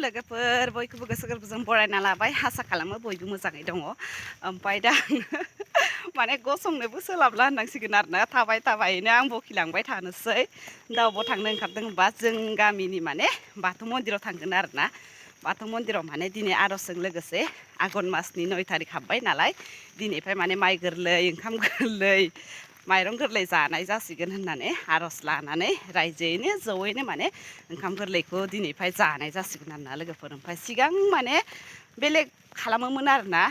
लोगोफोर बयखौबो गोसो गोरबोजों बरायना लाबाय आसा खालामो बयबो मोजाङै दङ ओमफ्राय दा माने गसंनोबो सोलाबला होननांसिगोन आरोना थाबाय थाबायैनो आं बखिलांबाय थानोसै दा अबाव थांनो ओंखारदों होनबा जों गामिनि माने बाथौ मन्दिराव थांगोन आरोना बाथौ मन्दिराव माने दिनै आर'जजों लोगोसे आघन मासनि 9 थारिख हाबबाय नालाय दिनैफ्राय माने माइ गोरलै ओंखाम गोरलै माइरं गोरलै जानाय जासिगोन होननानै आर'ज लानानै रायजोयैनो जयैनो माने ओंखाम गोरलैखौ दिनैफ्राय जानाय जासिगोन आरोना लोगोफोर ओमफ्राय सिगां माने बेलेग खालामोमोन आरोना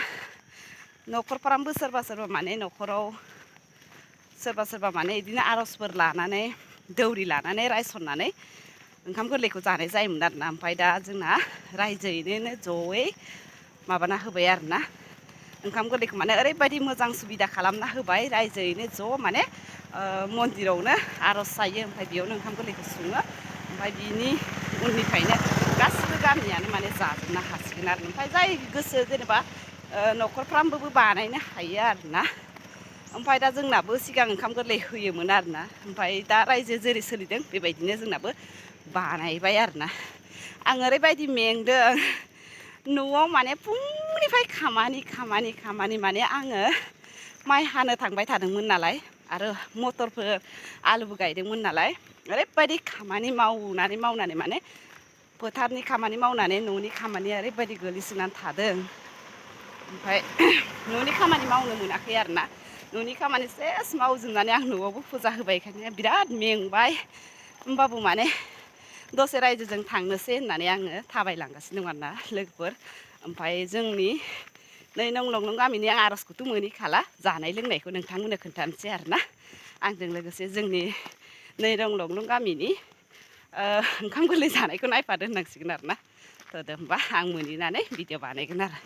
न'खरफ्रामबो सोरबा माने न'खराव सोरबा माने बिदिनो आर'जफोर लानानै दौरि लानानै रायसननानै ओंखाम गोरलैखौ जानाय जायोमोन आरोना ओमफ्राय दा जोंना रायजोयैनो जयै माबाना होबाय आरोना ओंखाम गोरलैखौ माने ओरैबायदि मोजां सुबिदा खालामना होबाय रायजोयैनो ज' माने मन्दिरावनो आर'ज जायो ओमफ्राय बेयावनो ओंखाम गोरलैखौ सङो ओमफ्राय बिनि उननिफ्रायनो गासिबो गामियानो माने जाजोबनो हासिगोन आरो ओमफ्राय जाय गोसो जेनेबा न'खरफ्रामबो बानायनो हायो आरोना ओमफ्राय दा जोंनाबो सिगां ओंखाम गोरलै होयोमोन आरोना ओमफ्राय दा रायजो जेरै सोलिदों बेबायदिनो जोंनाबो बानायबाय आरोना आं ओरैबायदि मेंदों न'आव माने फुंनिफ्राय खामानि माने आङो माइ हानो थांबाय थादोंमोन नालाय आरो मटरफोर आलुबो गायदोंमोन नालाय ओरैबायदि खामानि मावनानै माने फोथारनि खामानि मावनानै न'नि खामानिया ओरैबायदि गोलैसोनानै थादों ओमफ्राय न'नि खामानि मावनो मोनाखै आरोना न'नि खामानि सेस मावजोबनानै आं न'आवबो फुजा होबाय बेखायनो बिराद मेंबाय होमबाबो माने दसे रायजोजों थांनोसै होननानै आङो थाबायलांगासिनो दं आरोना लोगोफोर ओमफ्राय जोंनि नै नं गामिनि आं आर'जखौथ' मोनहैखाला जानाय लोंनायखौ नोंथांमोननो खोन्थानोसै आरोना आंजों लोगोसे जोंनि नै नं गामिनि ओंखाम गोरलै जानायखौ नायफादो होननांसिगोन आरोना थोदो होमबा आं मोनहैनानै भिडिअ बानायगोन आरो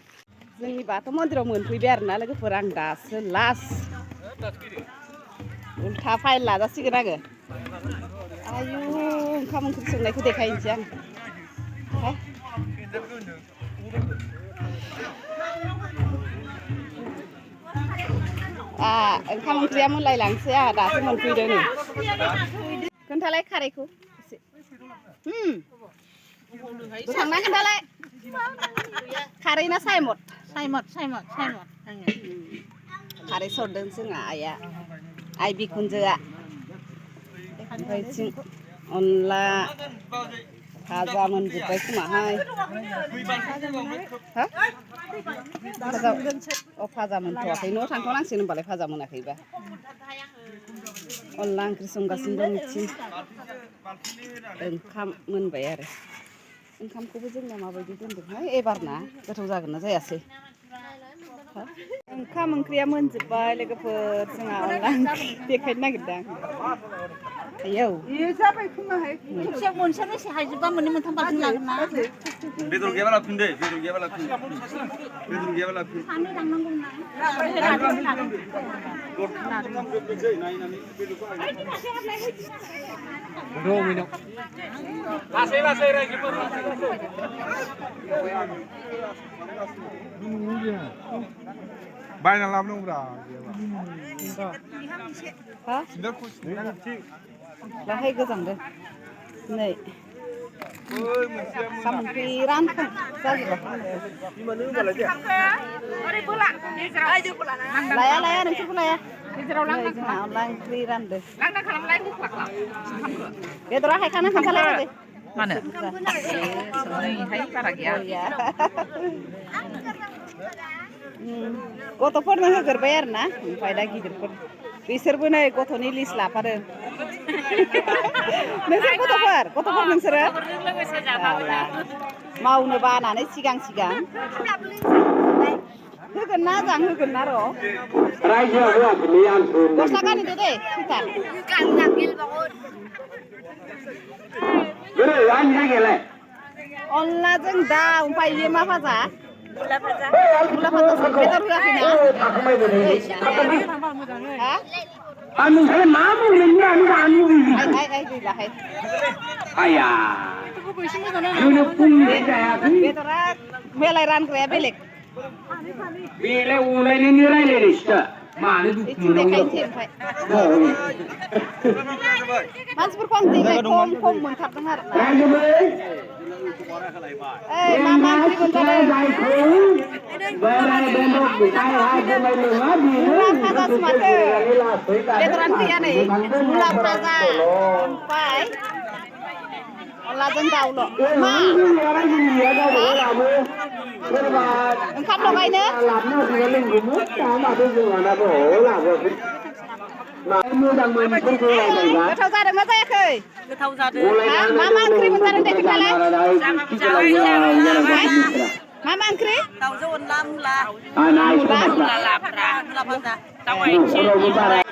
जोंनि बाथौ मन्दिराव मोनफैबाय आरोना लोगोफोर आं दासो लास्ट उल्था फाइन लाजासिगोन आङो आयु ओंखाम ओंख्रि संनायखौ देखायनोसै आं ओंखाम ओंख्रिया मोनलायलांसै आंहा दासो मोनफैदों नै खोन्थालाय खारैखौ थांना खोन्थालाय खारै ना सायमद खारै सरदों जोंहा आइया आइ बिखुनजोआ ओमफ्राय जों अनला भाजा मोनजोब्बाय खोमाहाय भाजा मोनथ'वाखै न'आव थांथ'नांसिगोन होनबालाय भाजा मोनाखैबा अनला ओंख्रि संगासिनो दं मिथिं ओंखाम मोनबाय आरो ओंखामखौबो जोंना माबायदि दोनदोंहाय एबारना गोथाव जागोन ना जायासै ओंखाम ओंख्रिया मोनजोब्बाय लोगोफोर जोंहा अनला ओंख्रि देखायनो नागिरदों आयौ जाबाय खोमाहाय खेबसेयाव मोनसे बेसे हायजोबबा मोननै मोनथाम बाल्थिं लागोन ना बेदर गैयाबा लाफिन दे बेदर गैयाबा लाफिन सानै लांनांगौ ना लासै रायजोफोर बायना लाबोनांगौब्रा लाहाय गोजांदों नै ओंखाम ओंख्रि रानखां लाया नोंसोरखौ लाया जोंहा अनला ओंख्रि रानदों बेदरा हायखानो खोन्थालाय मानो बारा गैया गथ'फोरनो होगोरबाय आरोना ओमफ्राय दा गिदिरफोर बिसोरबो नै गथ'नि लिस्ट लाफादों नोंसोर गथ'फोर नोंसोरो मावनो बानानै सिगां होगोन ना जां होगोन ना र' गस्ला गानहैदो दे अनलाजों दाउ ओमफ्राय इयो मा भाजा मुला भाजा बेदर होआखैना बेदरा मेलाय रानग्राया बेलेग उनायनि रायलायनायसो मानो दुखु देखायनोसै ओमफ्राय मानसिफोरखौ आं देग्लाय खम मोनथारदों आरोना मा ओंख्रि मोनजादों मुला भाजासो माथो बेदरानो गैया नै मुला भाजा ओमफ्राय अनलाजों दाउल' मा ओंखाम लगायनो गोथाव जादों ना जायाखै गोथाव जादों मा ओंख्रि मोनजादों दे खोन्थालाय मा ओंख्रि दाउजों अनला मुला भाजा दाउ आथिं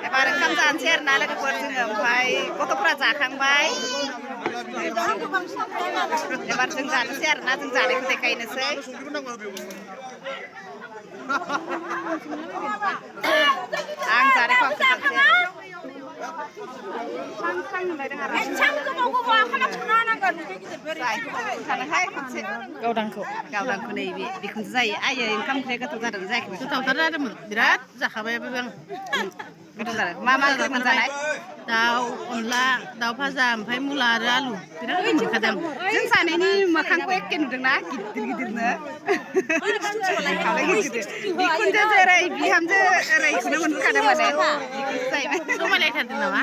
एबार ओंखाम जानोसै आरोना लोगोफोर जोङो ओमफ्राय गथ'फ्रा जाखांबाय एबार जों जानोसै आरोना जों जानायखौ देखायनोसै आं जानायखौ आं खोन्थानोसै गावदांखौ नै बेखौसो जायो आयै ओंखाम ओंख्रिया गोथाव जादों जायाखै गोथावथार जादोंमोन बिराद जाखाबायबो आं गोथाव जादों मा ओंख्रि मोनजानाय दाउ अनला दाउ भाजा ओमफ्राय मुला आरो आलु बिराद मोनखादों जों सानैनि मोखांखौ एखे नुदोंना गिदिर गिदिरनो बिखुनजो जेरै बिहामजो ओरैखौनो मोनखादों माने समायलायथारदों नामा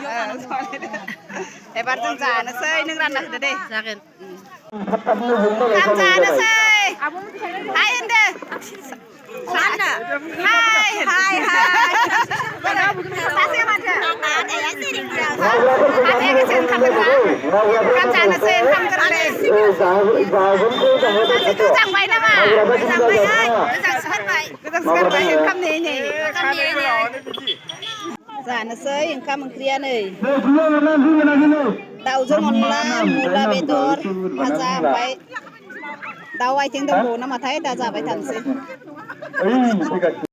एबार जों जानोसै नों रानना होदो दे जागोन ओंखाम जानोसै हाय होनदो सासे माथो ओंखाम जानोसै ओंखाम गोरलै सासेखौ जांबाय नामा गोजांसोगारबाय ओंखाम नेयै जानोसै ओंखाम ओंख्रिया नै दाउजों अनला मुला बेदर भाजा ओमफ्राय दाउ आथिं दंबावो नामाथाय दा जाबाय थानोसै